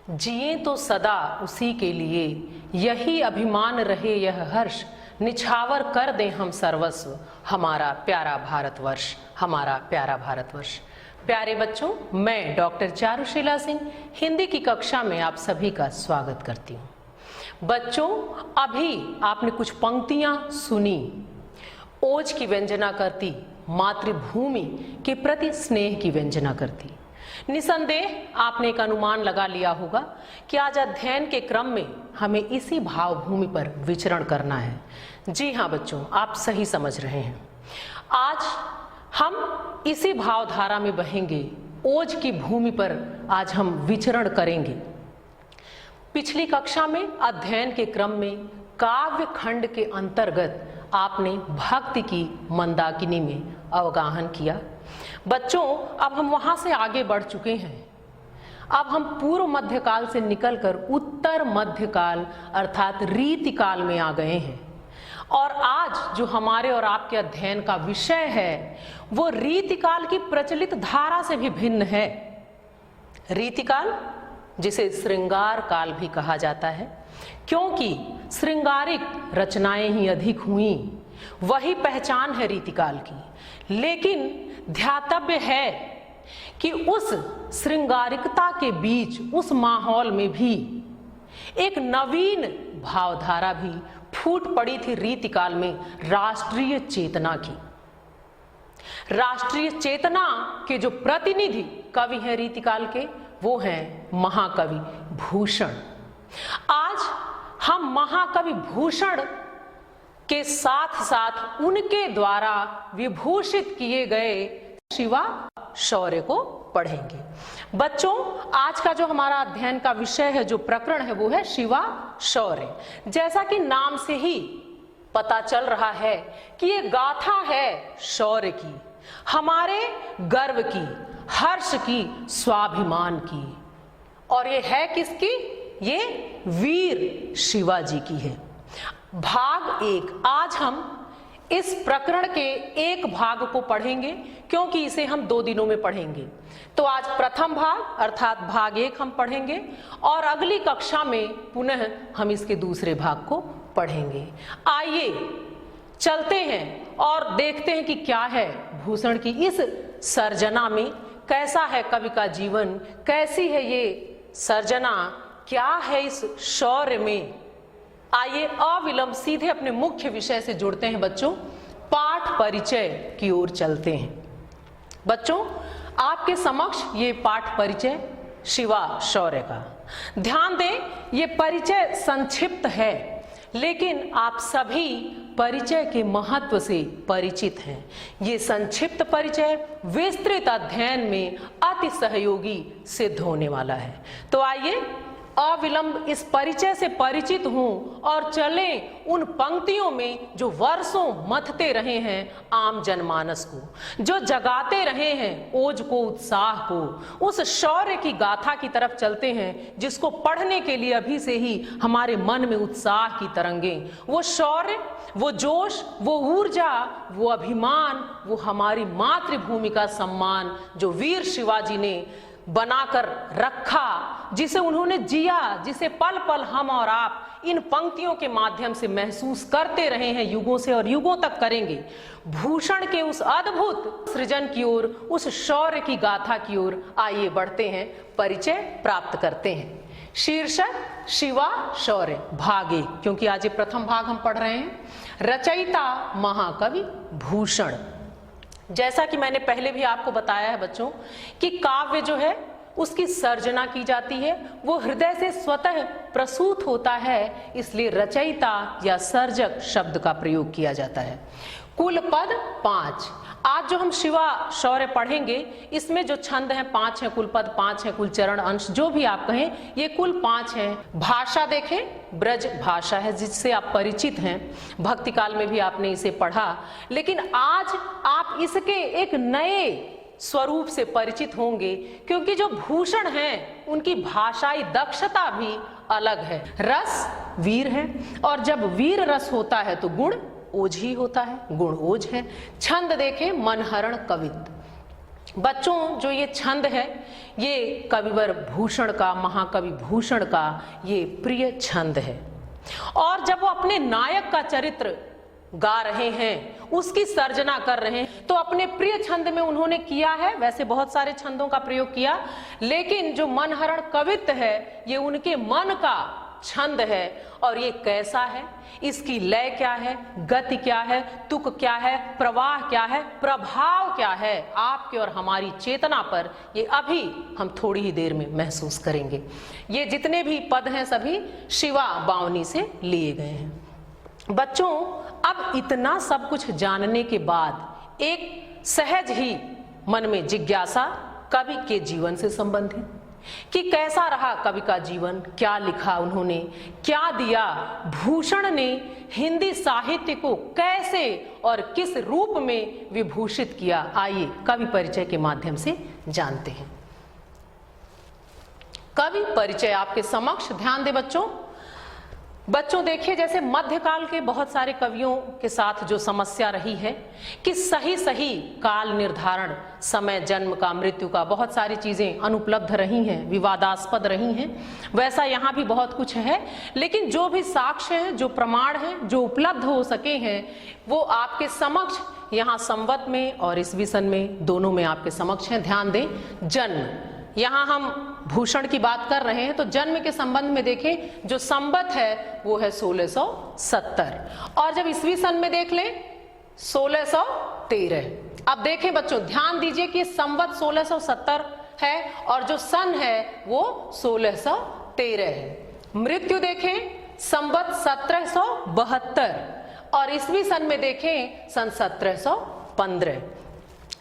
जिए तो सदा उसी के लिए, यही अभिमान रहे यह हर्ष, निछावर कर दें हम सर्वस्व, हमारा प्यारा भारतवर्ष, हमारा प्यारा भारतवर्ष। प्यारे बच्चों, मैं डॉक्टर चारुशीला सिंह हिंदी की कक्षा में आप सभी का स्वागत करती हूँ। बच्चों, अभी आपने कुछ पंक्तियां सुनी। ओज की व्यंजना करती, मातृभूमि के प्रति स्नेह की व्यंजना करती। निसंदेह आपने एक अनुमान लगा लिया होगा कि आज अध्ययन के क्रम में हमें इसी भावभूमि पर विचरण करना है। जी हाँ बच्चों, आप सही समझ रहे हैं। आज हम इसी भावधारा में बहेंगे, ओज की भूमि पर आज हम विचरण करेंगे। पिछली कक्षा में अध्ययन के क्रम में काव्य खंड के अंतर्गत आपने भक्ति की मंदाकिनी में अवगाहन किया। बच्चों, अब हम वहां से आगे बढ़ चुके हैं। अब हम पूर्व मध्यकाल से निकलकर उत्तर मध्यकाल अर्थात रीतिकाल में आ गए हैं। और आज जो हमारे और आपके अध्ययन का विषय है वो रीतिकाल की प्रचलित धारा से भी भिन्न है। रीतिकाल, जिसे श्रृंगार काल भी कहा जाता है, क्योंकि श्रृंगारिक रचनाएं ही अधिक हुई, वही पहचान है रीतिकाल की। लेकिन ध्यातव्य है कि उस श्रृंगारिकता के बीच, उस माहौल में भी एक नवीन भावधारा भी फूट पड़ी थी रीतिकाल में, राष्ट्रीय चेतना की। राष्ट्रीय चेतना के जो प्रतिनिधि कवि हैं रीतिकाल के, वो हैं महाकवि भूषण। आज हम महाकवि भूषण के साथ साथ उनके द्वारा विभूषित किए गए शिवा शौर्य को पढ़ेंगे। बच्चों, आज का जो हमारा अध्ययन का विषय है, जो प्रकरण है, वो है शिवा शौर्य। जैसा कि नाम से ही पता चल रहा है कि ये गाथा है शौर्य की, हमारे गर्व की, हर्ष की, स्वाभिमान की। और ये है किसकी? ये वीर शिवाजी की है। भाग एक, आज हम इस प्रकरण के एक भाग को पढ़ेंगे, क्योंकि इसे हम 2 दिनों में पढ़ेंगे। तो आज प्रथम भाग अर्थात भाग 1 हम पढ़ेंगे और अगली कक्षा में पुनः हम इसके दूसरे भाग को पढ़ेंगे। आइए चलते हैं और देखते हैं कि क्या है भूषण की इस सर्जना में, कैसा है कवि का जीवन, कैसी है ये सर्जना, क्या है इस शौर्य में। आइए अविलंब सीधे अपने मुख्य विषय से जुड़ते हैं बच्चों, पाठ परिचय की ओर चलते हैं। बच्चों, आपके समक्ष ये पाठ परिचय शिवा शौर्य का। ध्यान दें, ये परिचय संक्षिप्त है, लेकिन आप सभी परिचय के महत्व से परिचित हैं। ये संक्षिप्त परिचय विस्तृत अध्ययन में अति सहयोगी सिद्ध होने वाला है। तो आइए अविलंब इस परिचय से परिचित हों और चलें उन पंक्तियों में जो वर्षों मथते रहे हैं आम जनमानस को, जो जगाते रहे हैं ओज को, उत्साह को। उस शौर्य की गाथा की तरफ चलते हैं जिसको पढ़ने के लिए अभी से ही हमारे मन में उत्साह की तरंगें, वो शौर्य, वो जोश, वो ऊर्जा, वो अभिमान, वो हमारी मातृभूमि का सम्मान जो वीर शिवाजी ने बनाकर रखा, जिसे उन्होंने जिया, जिसे पल पल हम और आप इन पंक्तियों के माध्यम से महसूस करते रहे हैं, युगों से और युगों तक करेंगे। भूषण के उस अद्भुत सृजन की ओर, उस शौर्य की गाथा की ओर आइए बढ़ते हैं, परिचय प्राप्त करते हैं। शीर्षक शिवा शौर्य, भाग 1, क्योंकि आज ये प्रथम भाग हम पढ़ रहे हैं। रचयिता महाकवि भूषण। जैसा कि मैंने पहले भी आपको बताया है बच्चों कि काव्य जो है उसकी सर्जना की जाती है, वो हृदय से स्वतः प्रसूत होता है, इसलिए रचयिता या सर्जक शब्द का प्रयोग किया जाता है। कुल पद 5। आज जो हम शिवा शौर्य पढ़ेंगे इसमें जो छंद हैं 5 हैं, कुल पद 5 हैं, कुल चरण अंश जो भी आप कहें, ये कुल 5 हैं। भाषा देखें, ब्रज भाषा है जिससे आप परिचित हैं, भक्ति काल में भी आपने इसे पढ़ा, लेकिन आज आप इसके एक नए स्वरूप से परिचित होंगे, क्योंकि जो भूषण हैं उनकी भाषाई दक्षता भी अलग है। रस वीर है, और जब वीर रस होता है तो गुण ओज ही होता है, गुण ओज है। छंद देखें, मनहरण कवित्व, बच्चों जो ये छंद है ये कविवर भूषण का, महाकवि भूषण का ये प्रिय छंद है। और जब वो अपने नायक का चरित्र गा रहे हैं, उसकी सर्जना कर रहे हैं, तो अपने प्रिय छंद में उन्होंने किया है, वैसे बहुत सारे छंदों का प्रयोग किया, लेकिन जो मनहरण कवित्व है ये उनके मन का छंद है। और ये कैसा है, इसकी लय क्या है, गति क्या है, तुक क्या है, प्रवाह क्या है, प्रभाव क्या है आपके और हमारी चेतना पर, ये अभी हम थोड़ी ही देर में महसूस करेंगे। ये जितने भी पद हैं सभी शिवा बावनी से लिए गए हैं। बच्चों अब इतना सब कुछ जानने के बाद एक सहज ही मन में जिज्ञासा कवि के जीवन से संबंधित कि कैसा रहा कवि का जीवन, क्या लिखा उन्होंने, क्या दिया, भूषण ने हिंदी साहित्य को कैसे और किस रूप में विभूषित किया। आइए कवि परिचय के माध्यम से जानते हैं। कवि परिचय आपके समक्ष, ध्यान दे बच्चों देखिए, जैसे मध्यकाल के बहुत सारे कवियों के साथ जो समस्या रही है कि सही काल निर्धारण, समय जन्म का, मृत्यु का, बहुत सारी चीजें अनुपलब्ध रही हैं, विवादास्पद रही हैं, वैसा यहाँ भी बहुत कुछ है। लेकिन जो भी साक्ष्य हैं, जो प्रमाण हैं, जो उपलब्ध हो सके हैं, वो आपके समक्ष यहाँ संवत में और ईस्वी सन में दोनों में आपके समक्ष हैं। ध्यान दें, जन्म, यहाँ हम भूषण की बात कर रहे हैं तो जन्म के संबंध में देखें, जो संवत है वो है 1670 और जब ईस्वी सन में देख लें 1613। अब देखें बच्चों, ध्यान दीजिए कि संवत 1670 है और जो सन है वो 1613 है। मृत्यु देखें संवत 1772 और ईस्वी सन में देखें सन 1715।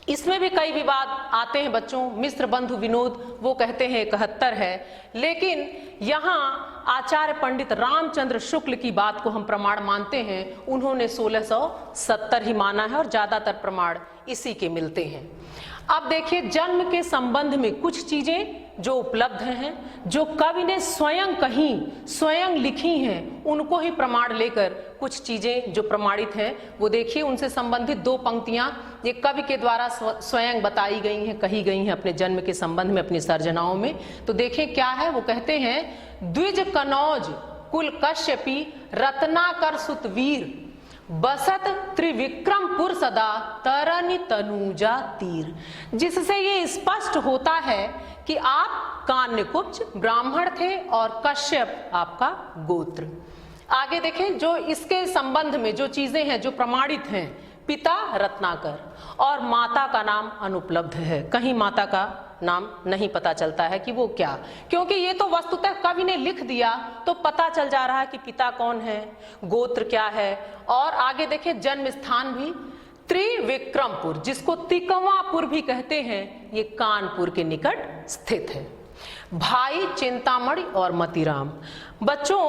इसमें भी कई विवाद आते हैं बच्चों। मिश्र बंधु विनोद वो कहते हैं 71 है, लेकिन यहाँ आचार्य पंडित रामचंद्र शुक्ल की बात को हम प्रमाण मानते हैं, उन्होंने 1670 ही माना है और ज्यादातर प्रमाण इसी के मिलते हैं। अब देखिए, जन्म के संबंध में कुछ चीजें जो उपलब्ध हैं, जो कवि ने स्वयं कहीं, स्वयं लिखी हैं, उनको ही प्रमाण लेकर कुछ चीजें जो प्रमाणित हैं वो देखिए, उनसे संबंधित दो पंक्तियां ये कवि के द्वारा स्वयं बताई गई हैं, कही गई हैं अपने जन्म के संबंध में, अपनी सर्जनाओं में। तो देखें क्या है, वो कहते हैं, द्विज कनौज कुल कश्यपी रत्नाकर सुतवीर बसत त्रिविक्रमपुर सदा तरनि तनुजा तीर। जिससे ये स्पष्ट होता है कि आप कान्यकुब्ज ब्राह्मण थे और कश्यप आपका गोत्र। आगे देखें, जो इसके संबंध में जो चीजें हैं जो प्रमाणित हैं, पिता रत्नाकर और माता का नाम अनुपलब्ध है, कहीं माता का नाम नहीं पता चलता है कि वो क्या, क्योंकि ये तो वस्तुतः कवि ने लिख दिया तो पता चल जा रहा है कि पिता कौन है, गोत्र क्या है। और आगे देखें, जन्म स्थान भी त्रिविक्रमपुर, जिसको तिकवापुर भी कहते हैं, ये कानपुर के निकट स्थित है। भाई चिंतामणि और मतीराम, बच्चों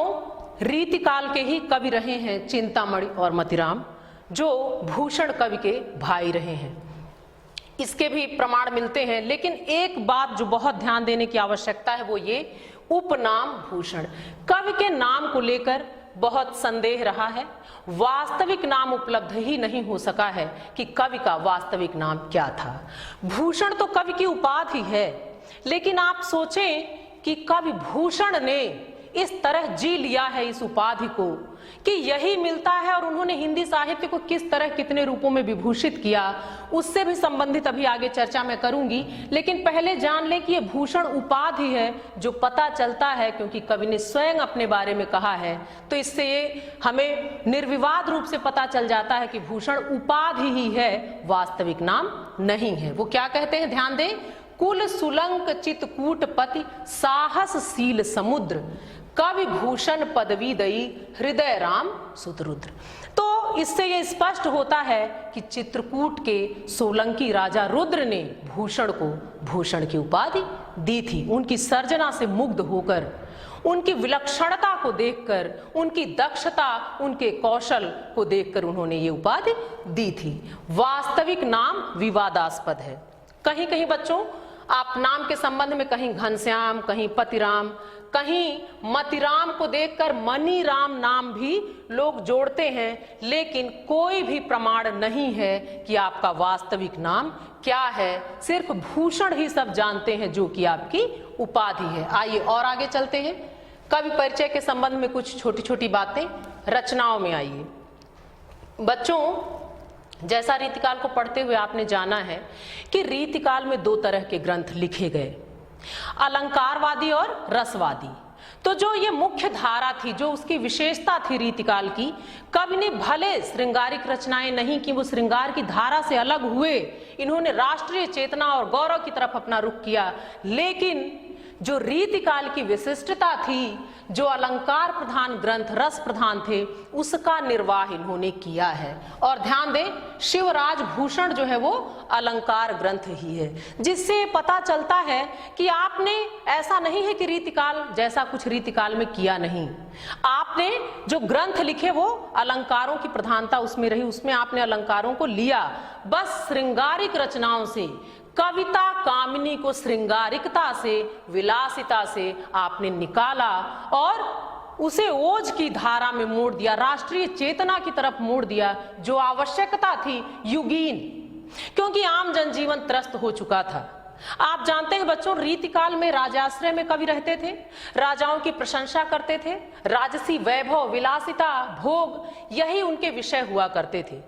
रीतिकाल के ही कवि रहे हैं चिंतामणि और मतीराम, जो भूषण कवि के भाई रहे हैं। इसके भी प्रमाण मिलते हैं, लेकिन एक बात जो बहुत ध्यान देने की आवश्यकता है वो ये, उपनाम भूषण, कवि के नाम को लेकर बहुत संदेह रहा है। वास्तविक नाम उपलब्ध ही नहीं हो सका है कि कवि का वास्तविक नाम क्या था। भूषण तो कवि की उपाधि है, लेकिन आप सोचें कि कवि भूषण ने इस तरह जी लिया है इस उपाधि को कि यही मिलता है, और उन्होंने हिंदी साहित्य को किस तरह कितने रूपों में विभूषित किया, उससे भी संबंधित अभी आगे चर्चा मैं करूंगी। लेकिन पहले जान लें कि यह भूषण उपाधि है जो पता चलता है क्योंकि कवि ने स्वयं अपने बारे में कहा है, तो इससे ये हमें निर्विवाद रूप से पता चल जाता है कि भूषण उपाधि ही है, वास्तविक नाम नहीं है। वो क्या कहते हैं, ध्यान दें, कुल सुलंक चितकूटपति साहसशील समुद्र कवि भूषण पदवी दई हृदय राम सुतरुद्र। तो इससे ये स्पष्ट होता है कि चित्रकूट के सोलंकी राजा रुद्र ने भूषण को भूषण की उपाधि दी थी। उनकी सर्जना से मुग्ध होकर, उनकी विलक्षणता को देखकर, उनकी दक्षता, उनके कौशल को देखकर उन्होंने ये उपाधि दी थी। वास्तविक नाम विवादास्पद है। कहीं कहीं बच्चों आप नाम के संबंध में कहीं घनश्याम, कहीं पतिराम, कहीं मतिराम को देखकर मनीराम नाम भी लोग जोड़ते हैं, लेकिन कोई भी प्रमाण नहीं है कि आपका वास्तविक नाम क्या है। सिर्फ भूषण ही सब जानते हैं जो कि आपकी उपाधि है। आइए और आगे चलते हैं। कवि परिचय के संबंध में कुछ छोटी छोटी बातें रचनाओं में। आइए बच्चों, जैसा रीतिकाल को पढ़ते हुए आपने जाना है कि रीतिकाल में दो तरह के ग्रंथ लिखे गए, अलंकारवादी और रसवादी। तो जो ये मुख्य धारा थी, जो उसकी विशेषता थी रीतिकाल की, कवि ने भले श्रृंगारिक रचनाएं नहीं की, वो श्रृंगार की धारा से अलग हुए, इन्होंने राष्ट्रीय चेतना और गौरव की तरफ अपना रुख किया, लेकिन जो रीतिकाल की विशिष्टता थी, जो अलंकार प्रधान ग्रंथ रस प्रधान थे, उसका निर्वाह इन्होंने किया है। और ध्यान दें, शिवराज भूषण जो है वो अलंकार ग्रंथ ही है, जिससे पता चलता है कि आपने ऐसा नहीं है कि रीतिकाल जैसा कुछ रीतिकाल में किया नहीं। आपने जो ग्रंथ लिखे वो अलंकारों की प्रधानता उसमें रही, उसमें आपने अलंकारों को लिया। बस श्रृंगारिक रचनाओं से, कविता कामिनी को श्रृंगारिकता से, विलासिता से आपने निकाला और उसे ओज की धारा में मोड़ दिया, राष्ट्रीय चेतना की तरफ मोड़ दिया। जो आवश्यकता थी युगीन, क्योंकि आम जनजीवन त्रस्त हो चुका था। आप जानते हैं बच्चों, रीतिकाल में राजाश्रय में कवि रहते थे, राजाओं की प्रशंसा करते थे, राजसी वैभव, विलासिता, भोग, यही उनके विषय हुआ करते थे।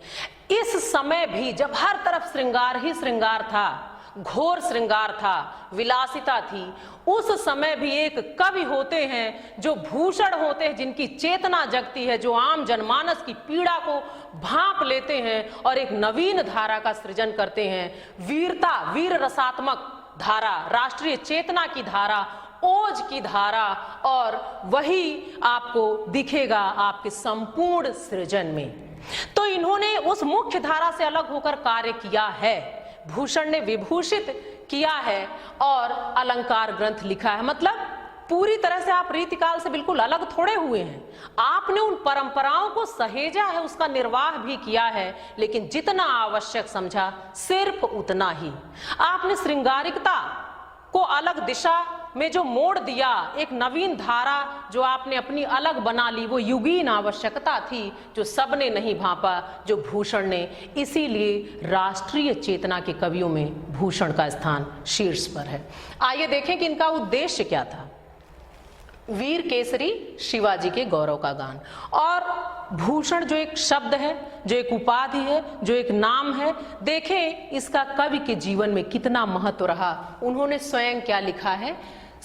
इस समय भी जब हर तरफ श्रृंगार ही श्रृंगार था, घोर श्रृंगार था, विलासिता थी, उस समय भी एक कवि होते हैं जो भूषण होते हैं, जिनकी चेतना जगती है, जो आम जनमानस की पीड़ा को भांप लेते हैं और एक नवीन धारा का सृजन करते हैं। वीरता, वीर रसात्मक धारा, राष्ट्रीय चेतना की धारा, ओज की धारा, और वही आपको दिखेगा आपके संपूर्ण सृजन में। तो इन्होंने उस मुख्य धारा से अलग होकर कार्य किया है। भूषण ने विभूषित किया है और अलंकार ग्रंथ लिखा है। मतलब पूरी तरह से आप रीतिकाल से बिल्कुल अलग थोड़े हुए हैं। आपने उन परंपराओं को सहेजा है, उसका निर्वाह भी किया है, लेकिन जितना आवश्यक समझा सिर्फ उतना ही। आपने श्रृंगारिकता को अलग दिशा में जो मोड़ दिया, एक नवीन धारा जो आपने अपनी अलग बना ली, वो युगीन आवश्यकता थी जो सबने नहीं भांपा, जो भूषण ने। इसीलिए राष्ट्रीय चेतना के कवियों में भूषण का स्थान शीर्ष पर है। आइए देखें कि इनका उद्देश्य क्या था। वीर केसरी शिवाजी के गौरव का गान। और भूषण जो एक शब्द है, जो एक उपाधि है, जो एक नाम है, देखें इसका कवि के जीवन में कितना महत्व रहा। उन्होंने स्वयं क्या लिखा है,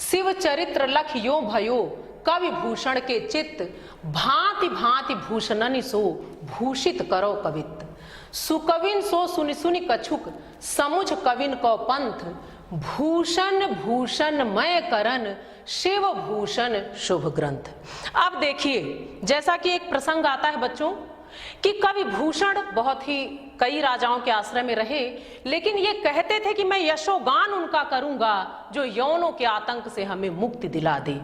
शिव चरित्र लख यो भयो, कवि भूषण के चित्त, भांति भांति भूषणनि सो, भूषित करो कवित, सुकविन सो सुनि सुनि कछुक, समुझ कविन को पंथ, भूषण भूषण मय करन, शिव भूषण शुभ ग्रंथ। अब देखिए, जैसा कि एक प्रसंग आता है बच्चों कि कवि भूषण बहुत ही कई राजाओं के आश्रय में रहे, लेकिन ये कहते थे कि मैं यशोगान उनका करूंगा जो यौनों के आतंक से हमें मुक्ति दिला दे,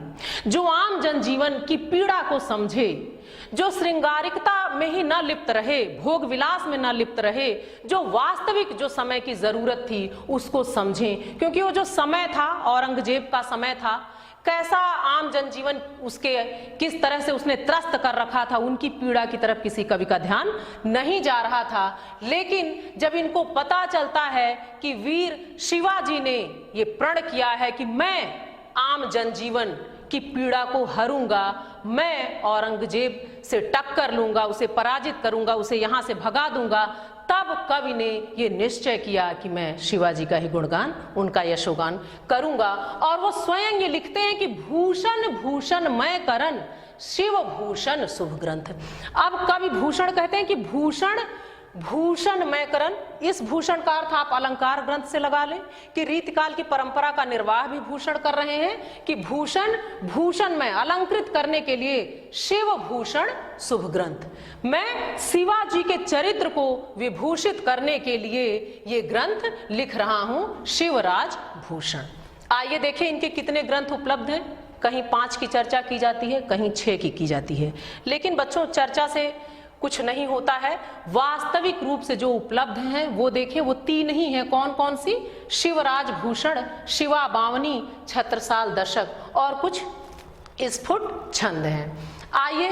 जो आम जनजीवन की पीड़ा को समझे, जो श्रृंगारिकता में ही न लिप्त रहे, भोग विलास में न लिप्त रहे, जो वास्तविक जो समय की जरूरत थी उसको समझें। क्योंकि वो जो समय था, औरंगजेब का समय था, कैसा आम जनजीवन उसके किस तरह से उसने त्रस्त कर रखा था, उनकी पीड़ा की तरफ किसी कवि का ध्यान नहीं जा रहा था। लेकिन जब इनको पता चलता है कि वीर शिवाजी ने ये प्रण किया है कि मैं आम जनजीवन की पीड़ा को हरूंगा, मैं औरंगजेब से टक्कर लूंगा, उसे पराजित करूंगा, उसे यहां से भगा दूंगा, तब कवि ने ये निश्चय किया कि मैं शिवाजी का ही गुणगान, उनका यशोगान करूंगा। और वो स्वयं ये लिखते हैं कि भूषण भूषण मय करन, शिव भूषण शुभ ग्रंथ। अब कवि भूषण कहते हैं कि भूषण भूषण मय करन, इस भूषण का अर्थ आप अलंकार ग्रंथ से लगा लें कि रीतिकाल की परंपरा का निर्वाह भी भूषण कर रहे हैं, कि भूषण भूषण में अलंकृत करने के लिए शिव भूषण शुभ ग्रंथ, मैं शिवाजी के चरित्र को विभूषित करने के लिए ये ग्रंथ लिख रहा हूं, शिवराज भूषण। आइए देखें इनके कितने ग्रंथ उपलब्ध हैं। कहीं 5 की चर्चा की जाती है, कहीं 6 की जाती है, लेकिन बच्चों चर्चा से कुछ नहीं होता है। वास्तविक रूप से जो उपलब्ध हैं वो देखें, वो 3 ही हैं। कौन कौन सी? शिवराज भूषण, शिवा बावनी, छत्रसाल दशक और कुछ स्फुट छंद हैं। आइए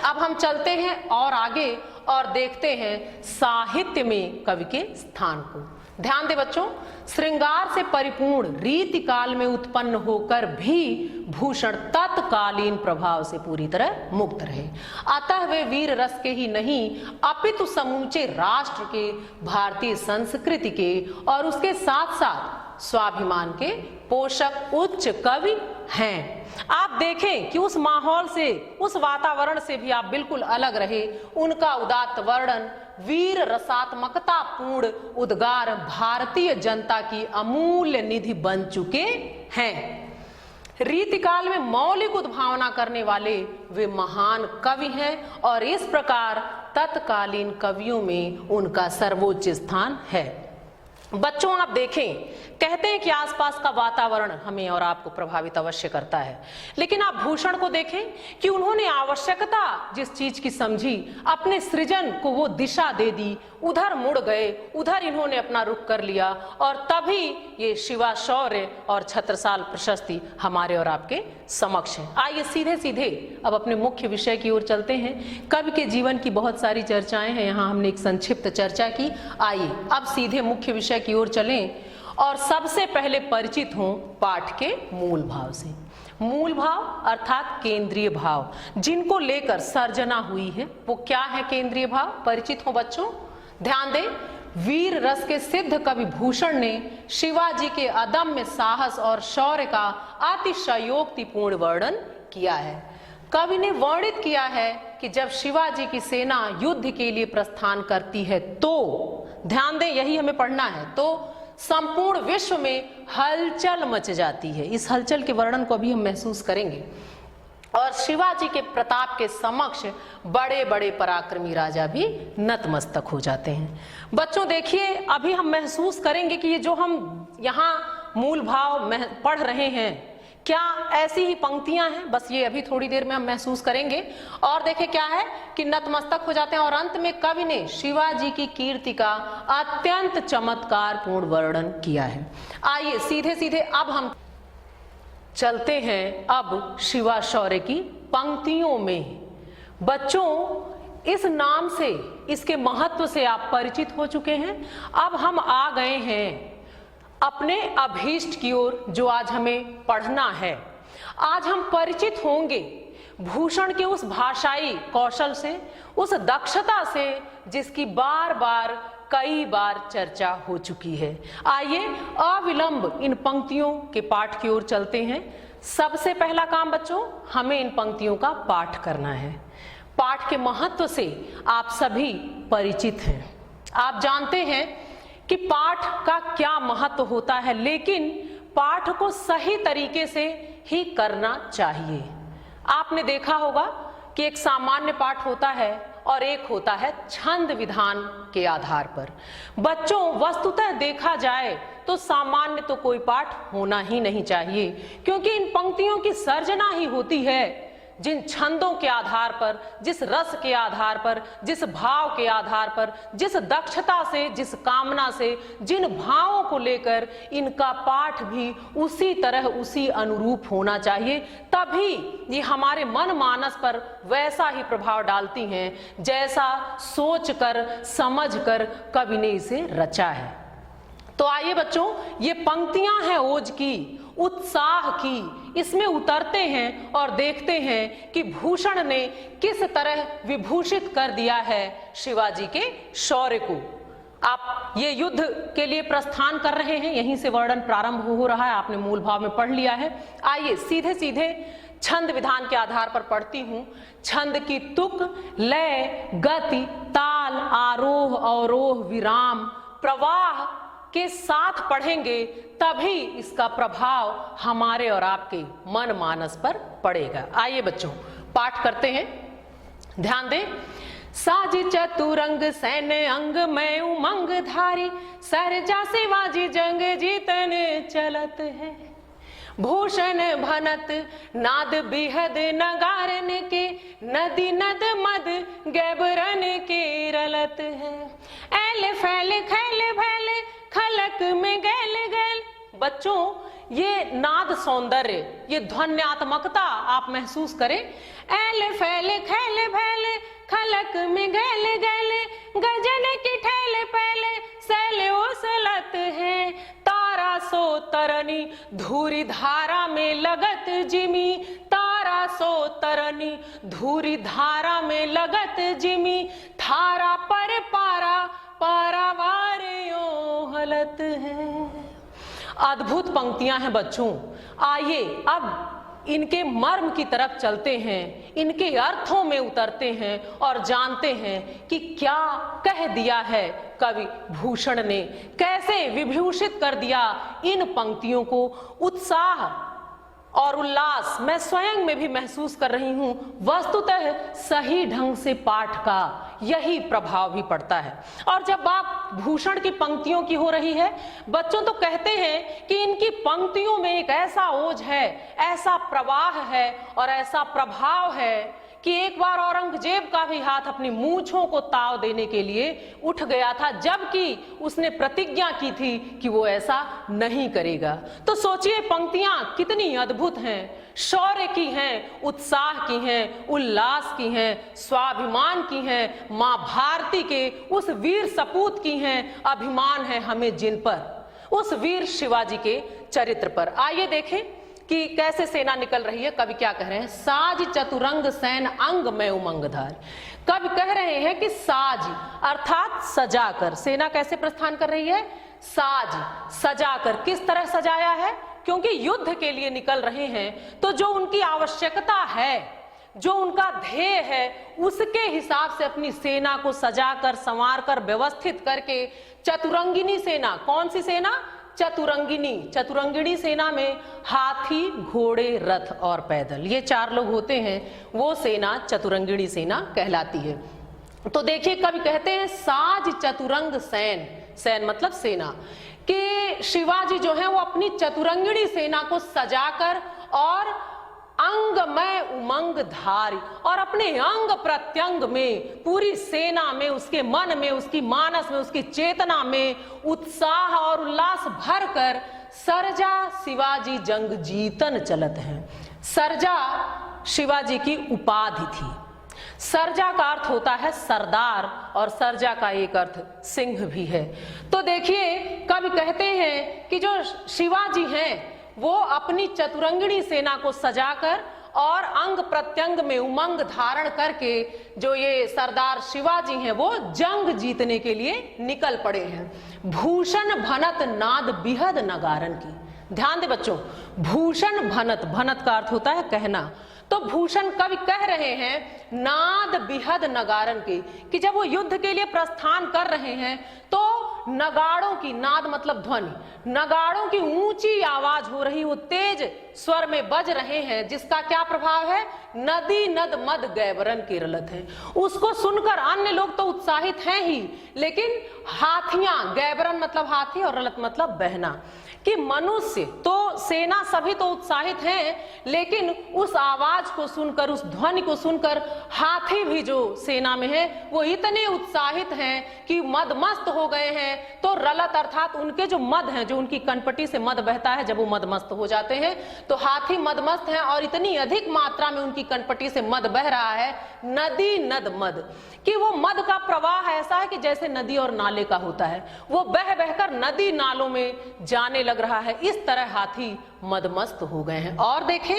अब हम चलते हैं और आगे और देखते हैं साहित्य में कवि के स्थान को। ध्यान दे बच्चों, श्रृंगार से परिपूर्ण रीति काल में उत्पन्न होकर भी भूषण तत्कालीन प्रभाव से पूरी तरह मुक्त रहे। अतः वे वीर रस के ही नहीं अपितु समूचे राष्ट्र के, भारतीय संस्कृति के और उसके साथ साथ स्वाभिमान के पोषक उच्च कवि हैं। आप देखें कि उस माहौल से, उस वातावरण से भी आप बिल्कुल अलग रहे। उनका उदात्त वर्णन, वीर रसात्मकता पूर्ण उद्गार भारतीय जनता की अमूल्य निधि बन चुके हैं। रीतिकाल में मौलिक उद्भावना करने वाले वे महान कवि हैं और इस प्रकार तत्कालीन कवियों में उनका सर्वोच्च स्थान है। बच्चों आप देखें, कहते हैं कि आसपास का वातावरण हमें और आपको प्रभावित अवश्य करता है, लेकिन आप भूषण को देखें कि उन्होंने आवश्यकता जिस चीज की समझी, अपने सृजन को वो दिशा दे दी, उधर मुड़ गए, उधर इन्होंने अपना रुख कर लिया और तभी ये शिवा शौर्य और छत्रसाल प्रशस्ति हमारे और आपके समक्ष है। आइए सीधे सीधे अब अपने मुख्य विषय की ओर चलते हैं। कवि के जीवन की बहुत सारी चर्चाएं हैं, यहाँ हमने एक संक्षिप्त चर्चा की। आइए अब सीधे मुख्य विषय की ओर चलें और सबसे पहले परिचित हों पाठ के मूल भाव से। मूल भाव अर्थात केंद्रीय भाव जिनको लेकर सर्जना हुई है, वो क्या है केंद्रीय भाव? परिचित हो बच्चों, ध्यान दें। वीर रस के सिद्ध कवि भूषण ने शिवाजी के अदम्य साहस और शौर्य का अतिशयोक्तिपूर्ण वर्णन किया है। कवि ने वर्णित किया है कि जब शिवाजी की सेना युद्ध के लिए प्रस्थान करती है तो, ध्यान दें यही हमें पढ़ना है, तो संपूर्ण विश्व में हलचल मच जाती है। इस हलचल के वर्णन को अभी हम महसूस करेंगे और शिवाजी के प्रताप के समक्ष बड़े बड़े पराक्रमी राजा भी नतमस्तक हो जाते हैं। बच्चों देखिए, अभी हम महसूस करेंगे कि ये जो हम यहाँ मूल भाव पढ़ रहे हैं, क्या ऐसी ही पंक्तियां हैं? बस ये अभी थोड़ी देर में हम महसूस करेंगे। और देखें क्या है कि नतमस्तक हो जाते हैं और अंत में कवि ने शिवाजी की कीर्ति का अत्यंत चमत्कारपूर्ण वर्णन किया है। आइए सीधे सीधे अब हम चलते हैं अब शिवा शौर्य की पंक्तियों में। बच्चों इस नाम से, इसके महत्व से आप परिचित हो चुके हैं। अब हम आ गए हैं अपने अभीष्ट की ओर, जो आज हमें पढ़ना है। आज हम परिचित होंगे भूषण के उस भाषाई कौशल से, उस दक्षता से जिसकी बार बार कई बार चर्चा हो चुकी है। आइए अविलंब इन पंक्तियों के पाठ की ओर चलते हैं। सबसे पहला काम बच्चों, हमें इन पंक्तियों का पाठ करना है। पाठ के महत्व से आप सभी परिचित हैं। आप जानते हैं कि पाठ का क्या महत्व होता है, लेकिन पाठ को सही तरीके से ही करना चाहिए। आपने देखा होगा कि एक सामान्य पाठ होता है और एक होता है छंद विधान के आधार पर। बच्चों वस्तुतः देखा जाए तो सामान्य तो कोई पाठ होना ही नहीं चाहिए, क्योंकि इन पंक्तियों की सर्जना ही होती है जिन छंदों के आधार पर, जिस रस के आधार पर, जिस भाव के आधार पर, जिस दक्षता से, जिस कामना से, जिन भावों को लेकर इनका पाठ भी उसी तरह, उसी अनुरूप होना चाहिए। तभी ये हमारे मन मानस पर वैसा ही प्रभाव डालती हैं जैसा सोचकर, समझकर कवि ने इसे रचा है। तो आइए बच्चों, ये पंक्तियां हैं ओज की, उत्साह की। इसमें उतरते हैं और देखते हैं कि भूषण ने किस तरह विभूषित कर दिया है शिवाजी के शौर्य को। आप ये युद्ध के लिए प्रस्थान कर रहे हैं, यहीं से वर्णन प्रारंभ हो रहा है, आपने मूल भाव में पढ़ लिया है। आइए सीधे सीधे छंद विधान के आधार पर पढ़ती हूं। छंद की तुक, लय, गति, ताल, आरोह, अवरोह, विराम, प्रवाह के साथ पढ़ेंगे तभी इसका प्रभाव हमारे और आपके मन मानस पर पड़ेगा। आइए बच्चों पाठ करते हैं, ध्यान दें। साज चतुरंग सैन्य अंग में उमंग धारी, सरजा शिवाजी जंग जीतने चलत है। भूषण भनत नाद बिहद नगारन के, नदी नद मद गैबरन के रलत है। ऐल फैल खैल भैल खलक में गैल गैल। बच्चों, ये नाद सौंदर्य, ये ध्वन्यात्मकता आप महसूस करें। ऐल फैल खैल भैल खलक में गैल गैल, गजन की ठैल पहले सैल उसलत है। तारा सो तरनी धूरी धारा में लगत जिमी, तारा सो तरनी धूरी धारा में लगत जिमी, थारा पर पारा पारावारियों हलत है। अद्भुत पंक्तियां हैं बच्चों। आइए अब इनके मर्म की तरफ चलते हैं, इनके अर्थों में उतरते हैं और जानते हैं कि क्या कह दिया है कवि भूषण ने, कैसे विभूषित कर दिया इन पंक्तियों को। उत्साह और उल्लास मैं स्वयं में भी महसूस कर रही हूं। वस्तुतः सही ढंग से पाठ का यही प्रभाव भी पड़ता है। और जब बात भूषण की पंक्तियों की हो रही है बच्चों, तो कहते हैं कि इनकी पंक्तियों में एक ऐसा ओज है, ऐसा प्रवाह है और ऐसा प्रभाव है कि एक बार औरंगजेब का भी हाथ अपनी मूंछों को ताव देने के लिए उठ गया था, जबकि उसने प्रतिज्ञा की थी कि वो ऐसा नहीं करेगा। तो सोचिए पंक्तियां कितनी अद्भुत हैं, शौर्य की हैं, उत्साह की हैं, उल्लास की हैं, स्वाभिमान की हैं, मां भारती के उस वीर सपूत की हैं, अभिमान है हमें जिन पर, उस वीर शिवाजी के चरित्र पर। आइए देखें कि कैसे सेना निकल रही है। कवि क्या कह रहे हैं? साज चतुरंग सैन अंग में उमंगधार। कवि कह रहे हैं कि साज अर्थात सजाकर सेना कैसे प्रस्थान कर रही है? साज सजाकर। किस तरह सजाया है? क्योंकि युद्ध के लिए निकल रहे हैं, तो जो उनकी आवश्यकता है, जो उनका ध्येय है, उसके हिसाब से अपनी सेना को सजाकर संवारकर व्यवस्थित करके चतुरंगिनी सेना। कौन सी सेना? चतुरंगिनी। चतुरंगिनी सेना में हाथी, घोड़े, रथ और पैदल, ये 4 लोग होते हैं, वो सेना चतुरंगिनी सेना कहलाती है। तो देखिए कवि कहते हैं साज चतुरंग सैन, सैन मतलब सेना, कि शिवाजी जो है वो अपनी चतुरंगिनी सेना को सजाकर और अंगमय उमंग धारी, और अपने अंग प्रत्यंग में, पूरी सेना में, उसके मन में, उसकी मानस में, उसकी चेतना में उत्साह और उल्लास भरकर सरजा शिवाजी जंग जीतन चलत हैं। सरजा शिवाजी की उपाधि थी। सरजा का अर्थ होता है सरदार और सरजा का एक अर्थ सिंह भी है। तो देखिए कवि कहते हैं कि जो शिवाजी हैं वो अपनी चतुरंगिणी सेना को सजाकर और अंग प्रत्यंग में उमंग धारण करके जो ये सरदार शिवाजी हैं वो जंग जीतने के लिए निकल पड़े हैं। भूषण भनत नाद बिहद नगारन की। ध्यान दे बच्चों, भूषण भनत, भनत का अर्थ होता है कहना। तो भूषण कवि कह रहे हैं नाद बिहद नगारन की, कि जब वो युद्ध के लिए प्रस्थान कर रहे हैं तो नगाड़ों की, नाद मतलब ध्वनि, नगाड़ों की ऊंची आवाज हो रही, वो तेज स्वर में बज रहे हैं, जिसका क्या प्रभाव है? नदी नद मद गैबरन की रलत है। उसको सुनकर अन्य लोग तो उत्साहित हैं ही, लेकिन हाथियां, गैबरन मतलब हाथी और रलत मतलब बहना, कि मनुष्य तो सेना सभी तो उत्साहित हैं, लेकिन उस आवाज को सुनकर, उस ध्वनि को सुनकर हाथी भी जो सेना में है वो इतने उत्साहित हैं कि मदमस्त हो गए हैं। तो रलत अर्थात उनके जो मद हैं, जो उनकी कनपटी से मद बहता है, जब वो मदमस्त हो जाते हैं तो हाथी मदमस्त हैं और इतनी अधिक मात्रा में उनकी कनपटी से मद बह रहा है, नदी नद मद, कि वो मद का प्रवाह ऐसा है कि जैसे नदी और नाले का होता है, वो बह बहकर नदी नालों में जाने लग रहा है। इस तरह हाथी मदमस्त हो गए हैं। और देखें,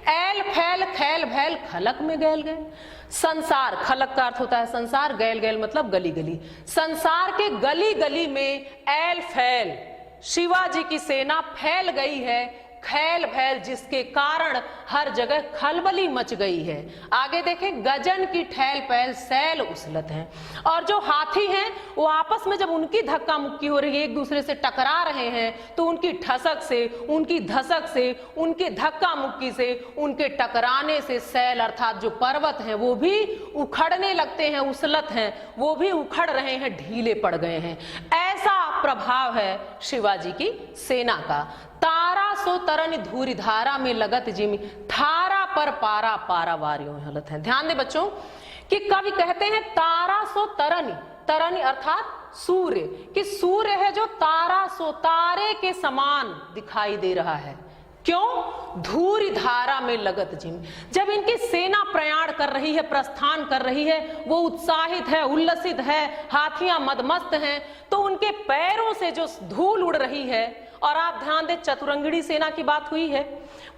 ऐल फैल खैल भैल खलक में गैल गए। संसार, खलक का अर्थ होता है संसार, गैल गैल मतलब गली गली, संसार के गली गली में ऐल फैल शिवाजी की सेना फैल गई है, खैल भैल जिसके कारण हर जगह खलबली मच गई है। आगे देखें, गजन की ठैल पैल सैल उछलत है। और जो हाथी हैं वो आपस में जब उनकी धक्का मुक्की हो रही है, एक दूसरे से टकरा रहे हैं, तो उनकी ठसक से, उनकी धसक से, उनके धक्का मुक्की से, उनके टकराने से सैल अर्थात जो पर्वत हैं वो भी उखड़ने लगते हैं, उछलत हैं, वो भी उखड़ रहे हैं, ढीले पड़ गए हैं। ऐसा प्रभाव है शिवाजी की सेना का। तारा सो तरन धूरी धारा में लगत जिमी, थारा पर पारा पारा वारियों हलत है। ध्यान दे बच्चों कि कवि कहते हैं तारा सो तरनी, तरनी अर्थात सूर्य, कि सूर्य है जो तारा सो तारे के समान दिखाई दे रहा है। क्यों? धूरी धारा में लगत जिम, जब इनकी सेना प्रयाण कर रही है, प्रस्थान कर रही है, वो उत्साहित है, उल्लसित है, हाथियां मदमस्त हैं, तो उनके पैरों से जो धूल उड़ रही है। और आप ध्यान दें, चतुरंगिणी सेना की बात हुई है।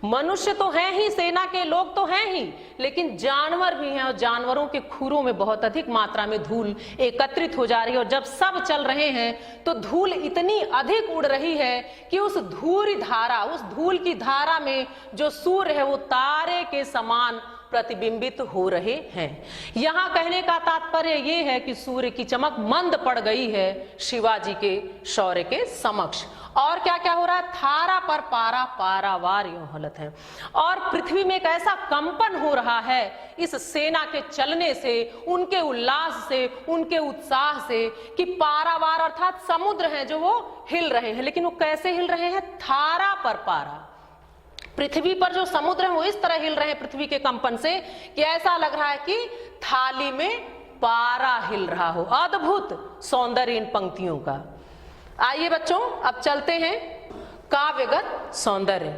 मनुष्य तो हैं ही, सेना के लोग तो हैं ही, लेकिन जानवर भी हैं, और जानवरों के खुरों में बहुत अधिक मात्रा में धूल एकत्रित हो जा रही है। और जब सब चल रहे हैं तो धूल इतनी अधिक उड़ रही है कि उस धूरी धारा, उस धूल की धारा में जो सूर्य है वो तारे के समान प्रतिबिंबित हो रहे हैं। यहां कहने का तात्पर्य यह है कि सूर्य की चमक मंद पड़ गई है शिवाजी के शौर्य के समक्ष। और क्या क्या हो रहा है? थारा पर पारा पारावार यूं हलत है, और पृथ्वी में एक ऐसा कंपन हो रहा है इस सेना के चलने से, उनके उल्लास से, उनके उत्साह से, कि पारावार अर्थात समुद्र है जो वो हिल रहे हैं। लेकिन वो कैसे हिल रहे हैं? थारा पर पारा, पृथ्वी पर जो समुद्र है वो इस तरह हिल रहे हैं पृथ्वी के कंपन से कि ऐसा लग रहा है कि थाली में पारा हिल रहा हो। अद्भुत सौंदर्य इन पंक्तियों का। आइए बच्चों अब चलते हैं काव्यगत सौंदर्य।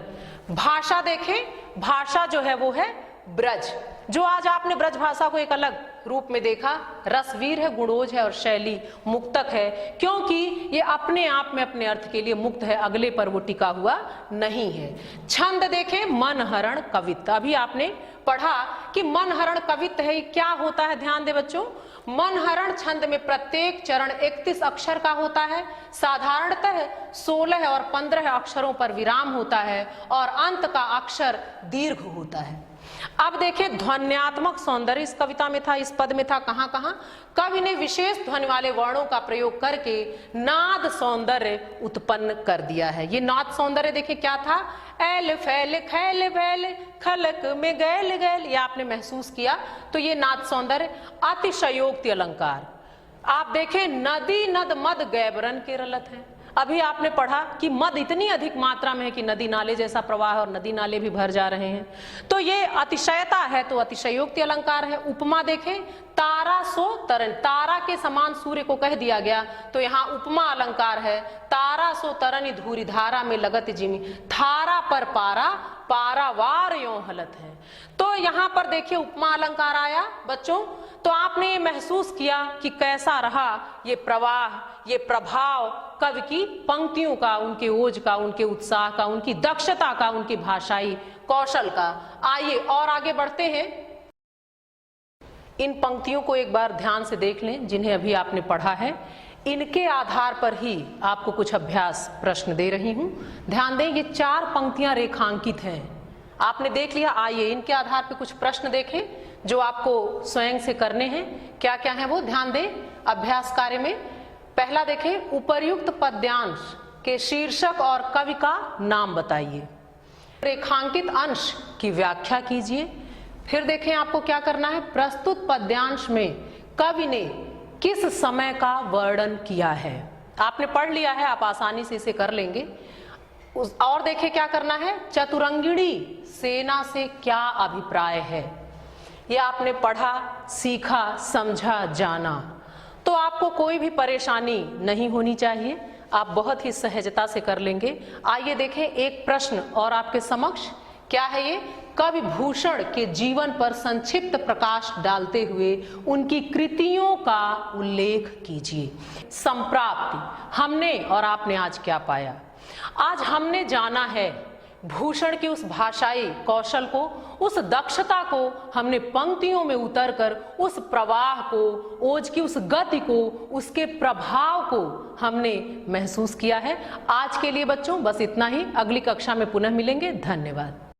भाषा देखें, भाषा जो है वो है ब्रज, जो आज आपने ब्रज भाषा को एक अलग रूप में देखा। रसवीर है, गुणोज है और शैली मुक्तक है, क्योंकि ये अपने आप में अपने अर्थ के लिए मुक्त है, अगले पर वो टिका हुआ नहीं है। छंद देखें, मनहरण कवित्त। अभी आपने पढ़ा कि मनहरण कवित्त है, क्या होता है? ध्यान दे बच्चों, मनहरण छंद में प्रत्येक चरण 31 अक्षर का होता है। साधारणतः 16 और 15 अक्षरों पर विराम होता है और अंत का अक्षर दीर्घ होता है। अब देखिए ध्वन्यात्मक सौंदर्य इस कविता में था, इस पद में था। कहां कहां? कवि ने विशेष ध्वनि वाले वर्णों का प्रयोग करके नाद सौंदर्य उत्पन्न कर दिया है। ये नाद सौंदर्य देखिए क्या था? एल फैल खैल बैल खलक में गैल गैल, ये आपने महसूस किया। तो ये नाद सौंदर्य। अतिशयोक्ति अलंकार, आप देखें, नदी नद मद गैबरन के रलत है। अभी आपने पढ़ा कि मद इतनी अधिक मात्रा में है कि नदी नाले जैसा प्रवाह है और नदी नाले भी भर जा रहे हैं। तो ये अतिशयता है, तो अतिशयोक्ति अलंकार है। उपमा देखें, तारा सो तरन, तारा के समान सूर्य को कह दिया गया, तो यहाँ उपमा अलंकार है। तारा सो तरन धूरी धारा में लगत जिमी, थारा पर पारा पारावार यों हलत है। तो यहाँ पर देखिए उपमा अलंकार आया बच्चों। तो आपने ये महसूस किया कि कैसा रहा ये प्रवाह, ये प्रभाव कवि की पंक्तियों का, उनके ओज का, उनके उत्साह का, उनकी दक्षता का, उनकी भाषाई कौशल का। आइए और आगे बढ़ते हैं। इन पंक्तियों को एक बार ध्यान से देख लें जिन्हें अभी आपने पढ़ा है। इनके आधार पर ही आपको कुछ अभ्यास प्रश्न दे रही हूं। ध्यान दें, ये 4 पंक्तियां रेखांकित हैं, आपने देख लिया। आइए इनके आधार पर कुछ प्रश्न देखें जो आपको स्वयं से करने हैं। क्या क्या है वो ध्यान दें अभ्यास कार्य में। पहला देखें, उपर्युक्त पद्यांश के शीर्षक और कवि का नाम बताइए। रेखांकित अंश की व्याख्या कीजिए। फिर देखें आपको क्या करना है, प्रस्तुत पद्यांश में कवि ने किस समय का वर्णन किया है। आपने पढ़ लिया है, आप आसानी से इसे कर लेंगे। और देखें क्या करना है, चतुरंगिणी सेना से क्या अभिप्राय है। ये आपने पढ़ा, सीखा, समझा, जाना, तो आपको कोई भी परेशानी नहीं होनी चाहिए, आप बहुत ही सहजता से कर लेंगे। आइए देखें एक प्रश्न और आपके समक्ष। क्या है ये? कवि भूषण के जीवन पर संक्षिप्त प्रकाश डालते हुए उनकी कृतियों का उल्लेख कीजिए। संप्राप्ति, हमने और आपने आज क्या पाया? आज हमने जाना है भूषण की उस भाषाई कौशल को, उस दक्षता को हमने पंक्तियों में उतरकर उस प्रवाह को, ओज की उस गति को, उसके प्रभाव को हमने महसूस किया है। आज के लिए बच्चों बस इतना ही। अगली कक्षा में पुनः मिलेंगे। धन्यवाद।